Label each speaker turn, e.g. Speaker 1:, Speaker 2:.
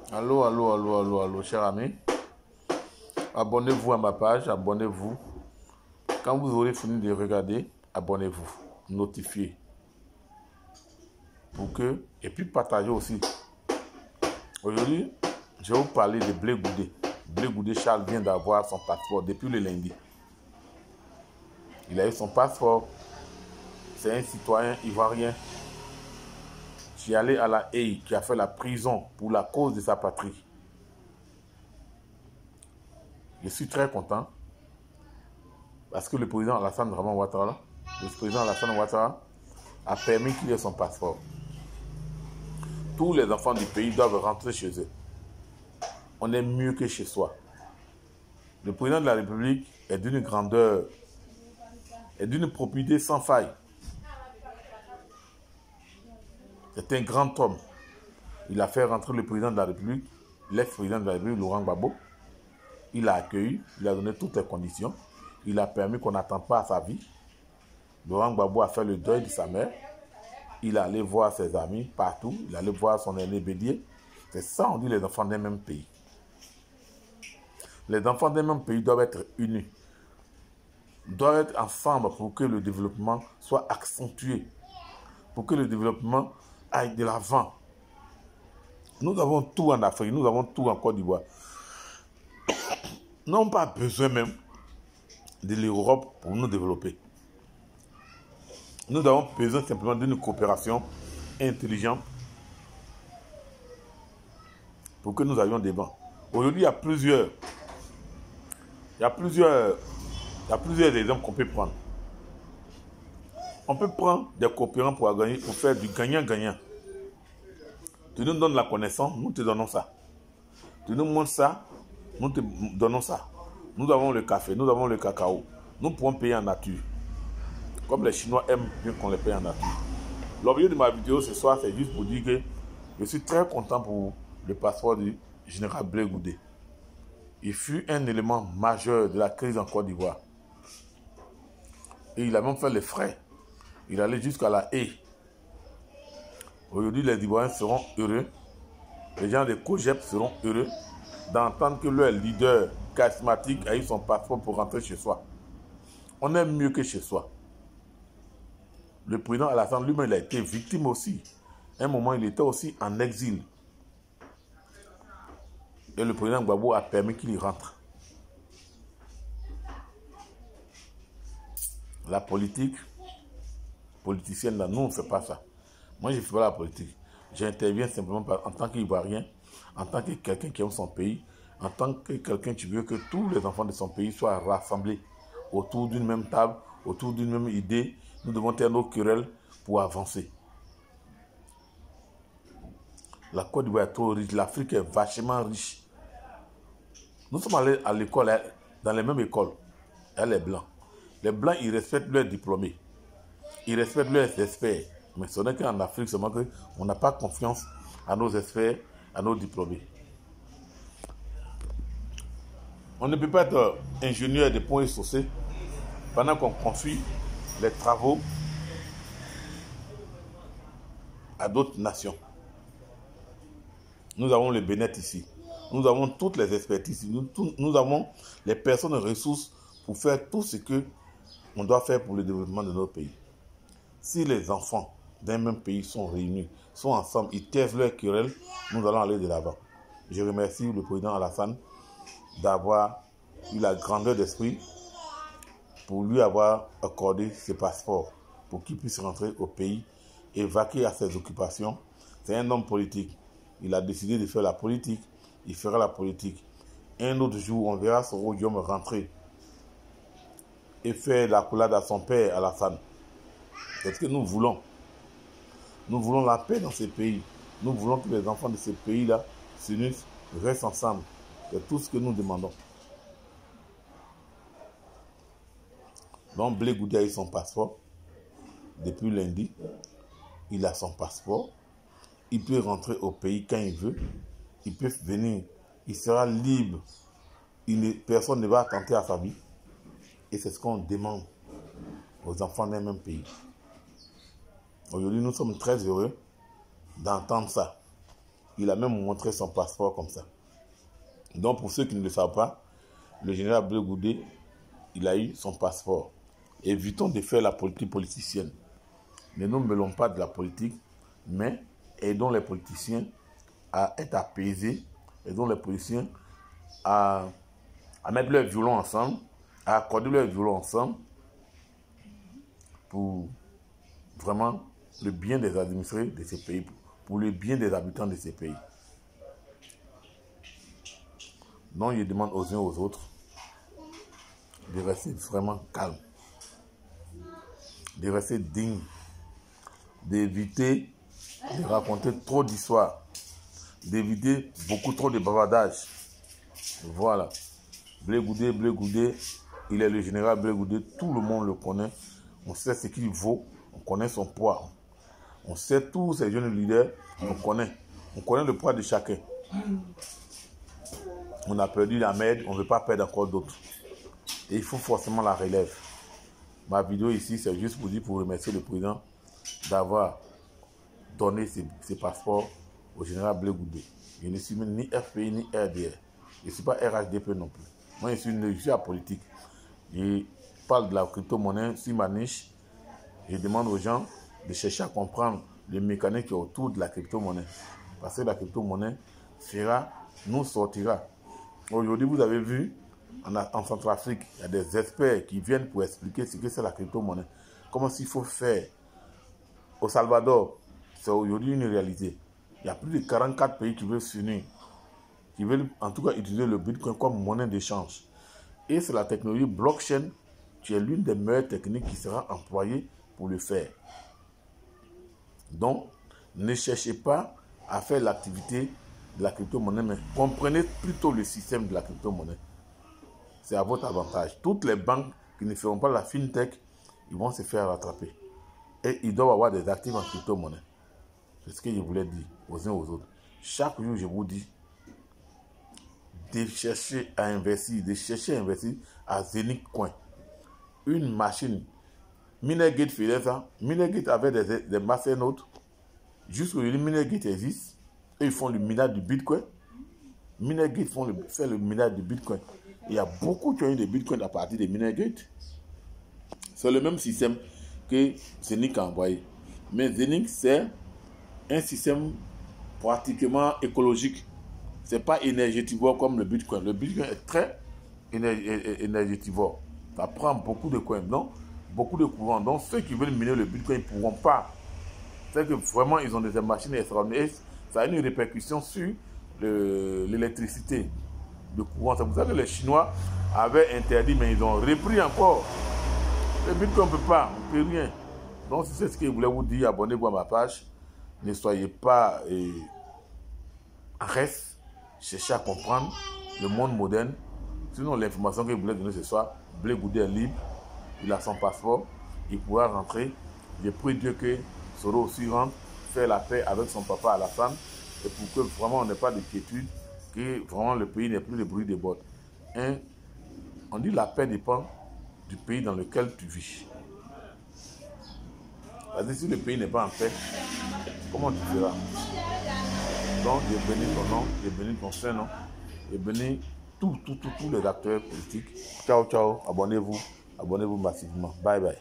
Speaker 1: Allô, allô, allô, allô, allô, cher ami. Abonnez-vous à ma page, abonnez-vous. Quand vous aurez fini de regarder, abonnez-vous, notifiez. Et puis partagez aussi. Aujourd'hui, je vais vous parler de Blé Goudé. Blé Goudé Charles vient d'avoir son passeport depuis le lundi. Il a eu son passeport. C'est un citoyen ivoirien qui est allé à la Haye, qui a fait la prison pour la cause de sa patrie. Je suis très content parce que le président Alassane Ouattara, a permis qu'il ait son passeport. Tous les enfants du pays doivent rentrer chez eux. On est mieux que chez soi. Le président de la République est d'une grandeur, est d'une probité sans faille. C'est un grand homme. Il a fait rentrer le président de la République, l'ex-président de la République, Laurent Gbagbo. Il l'a accueilli, il a donné toutes les conditions. Il a permis qu'on n'attende pas à sa vie. Laurent Gbagbo a fait le deuil de sa mère. Il est allé voir ses amis partout. Il est allé voir son aîné Bédier. C'est ça, on dit les enfants d'un même pays. Les enfants d'un même pays doivent être unis. Doivent être ensemble pour que le développement soit accentué. Pour que le développement aille de l'avant. Nous avons tout en Afrique, nous avons tout en Côte d'Ivoire. Nous n'avons pas besoin même de l'Europe pour nous développer. Nous avons besoin simplement d'une coopération intelligente pour que nous ayons des bancs. Aujourd'hui, il y a plusieurs exemples qu'on peut prendre. On peut prendre des coopérants pour faire du gagnant-gagnant. Tu nous donnes la connaissance, nous te donnons ça. Tu nous montres ça, nous te donnons ça. Nous avons le café, nous avons le cacao. Nous pouvons payer en nature. Comme les Chinois aiment bien qu'on les paye en nature. L'objet de ma vidéo ce soir, c'est juste pour dire que je suis très content pour le passeport du général Blé Goudé. Il fut un élément majeur de la crise en Côte d'Ivoire. Et il a même fait les frais. Il allait jusqu'à la Haye. Aujourd'hui, les Ivoiriens seront heureux. Les gens de COGEP seront heureux d'entendre que leur leader charismatique a eu son passeport pour rentrer chez soi. On est mieux que chez soi. Le président Alassane lui-même, il a été victime aussi. À un moment, il était aussi en exil. Et le président Gbagbo a permis qu'il y rentre. La politique, politicienne, là, nous, on ne fait pas ça. Moi, je ne fais pas la politique. J'interviens simplement en tant qu'Ivoirien, en tant que quelqu'un qui aime son pays, en tant que quelqu'un qui veut que tous les enfants de son pays soient rassemblés autour d'une même table, autour d'une même idée. Nous devons taire nos querelles pour avancer. La Côte d'Ivoire est trop riche, l'Afrique est vachement riche. Nous sommes allés à l'école, dans les mêmes écoles. Il y a les Blancs. Les Blancs, ils respectent leurs diplômés. Ils respectent leurs experts. Mais ce n'est qu'en Afrique seulement qu'on n'a pas confiance à nos experts, à nos diplômés. On ne peut pas être ingénieur de ponts et chaussées pendant qu'on confie les travaux à d'autres nations. Nous avons le Bénin ici. Nous avons toutes les expertises. Nous avons les personnes et ressources pour faire tout ce qu'on doit faire pour le développement de notre pays. Si les enfants d'un même pays sont réunis, sont ensemble, ils taisent leurs querelles, nous allons aller de l'avant. Je remercie le président Alassane d'avoir eu la grandeur d'esprit pour lui avoir accordé ce passeport pour qu'il puisse rentrer au pays et vaquer à ses occupations. C'est un homme politique. Il a décidé de faire la politique. Il fera la politique. Un autre jour, on verra son royaume rentrer et faire la coulade à son père, Alassane. C'est ce que nous voulons. Nous voulons la paix dans ces pays. Nous voulons que les enfants de ces pays-là s'unissent, restent ensemble. C'est tout ce que nous demandons. Donc, Blé Goudé a eu son passeport depuis lundi. Il a son passeport. Il peut rentrer au pays quand il veut. Il peut venir. Il sera libre. Personne ne va attenter à sa vie. Et c'est ce qu'on demande aux enfants d'un même pays. Aujourd'hui, nous sommes très heureux d'entendre ça. Il a même montré son passeport comme ça. Donc, pour ceux qui ne le savent pas, le général Blé Goudé, il a eu son passeport. Évitons de faire la politique politicienne. Ne nous mêlons pas de la politique, mais aidons les politiciens à être apaisés, aidons les politiciens à mettre leurs violons ensemble, à accorder leurs violons ensemble pour vraiment le bien des administrés de ces pays, pour le bien des habitants de ces pays. Donc, je demande aux uns aux autres de rester vraiment calme, de rester digne, d'éviter de raconter trop d'histoires, d'éviter beaucoup trop de bavardage. Voilà. Blé Goudé, il est le général Blé Goudé, tout le monde le connaît. On sait ce qu'il vaut, on connaît son poids. On sait tous ces jeunes leaders, on connaît le poids de chacun. On a perdu la Ahmed, on ne veut pas perdre encore d'autres. Et il faut forcément la relève. Ma vidéo ici, c'est juste pour dire, pour remercier le président d'avoir donné ses passeports au général Blé Goudé. Je ne suis ni FPI ni RDR. Je ne suis pas RHDP non plus. Moi, je suis apolitique. Je parle de la crypto-monnaie sur ma niche. Je demande aux gens de chercher à comprendre les mécaniques autour de la crypto-monnaie. Parce que la crypto-monnaie nous sortira. Aujourd'hui, vous avez vu, en Centrafrique, il y a des experts qui viennent pour expliquer ce que c'est la crypto-monnaie. Comment s'il faut faire. Au Salvador, c'est aujourd'hui une réalité. Il y a plus de 44 pays qui veulent s'unir, qui veulent en tout cas utiliser le Bitcoin comme monnaie d'échange. Et c'est la technologie blockchain qui est l'une des meilleures techniques qui sera employée pour le faire. Donc, ne cherchez pas à faire l'activité de la crypto-monnaie, mais comprenez plutôt le système de la crypto-monnaie. C'est à votre avantage. Toutes les banques qui ne feront pas la fintech, ils vont se faire rattraper. Et ils doivent avoir des actifs en crypto-monnaie. C'est ce que je voulais dire aux uns aux autres. Chaque jour, je vous dis de chercher à investir, à Zenith Coin. Une machine. Minergate faisait ça. Minergate avait des masternodes. Jusqu'aujourd'hui, Minergate existe. Et ils font le minage du Bitcoin. Minergate fait le minage du Bitcoin. Il y a beaucoup qui ont eu des Bitcoins à partir de Minergate. C'est le même système que Zenith a envoyé. Mais Zenith, c'est un système pratiquement écologique. Ce n'est pas énergétivore comme le Bitcoin. Le Bitcoin est très énergétivore. Ça prend beaucoup de coins, donc beaucoup de courant. Donc ceux qui veulent miner le Bitcoin ne pourront pas. C'est que vraiment ils ont des machines extraordinaires. Ça a une répercussion sur l'électricité, le courant. C'est pour ça que les Chinois avaient interdit, mais ils ont repris encore. Le Bitcoin, on ne peut pas, on ne peut rien. Donc c'est ce que je voulais vous dire. Abonnez-vous à ma page. Ne soyez pas en reste. Cherchez à comprendre le monde moderne. Sinon, l'information que je voulais donner ce soir, Blé Goudé est libre. Il a son passeport. Il pourra rentrer. Je prie Dieu que Soro aussi rentre, faire la paix avec son papa Alassane. Et pour que vraiment on n'ait pas d'inquiétude, que vraiment le pays n'ait plus de bruit de bottes. On dit la paix dépend du pays dans lequel tu vis. Parce que si le pays n'est pas en paix, comment tu feras? Donc, je bénis ton nom, je bénis ton Saint-Nom, je bénis tous les acteurs politiques. Ciao, ciao, abonnez-vous massivement. Bye, bye.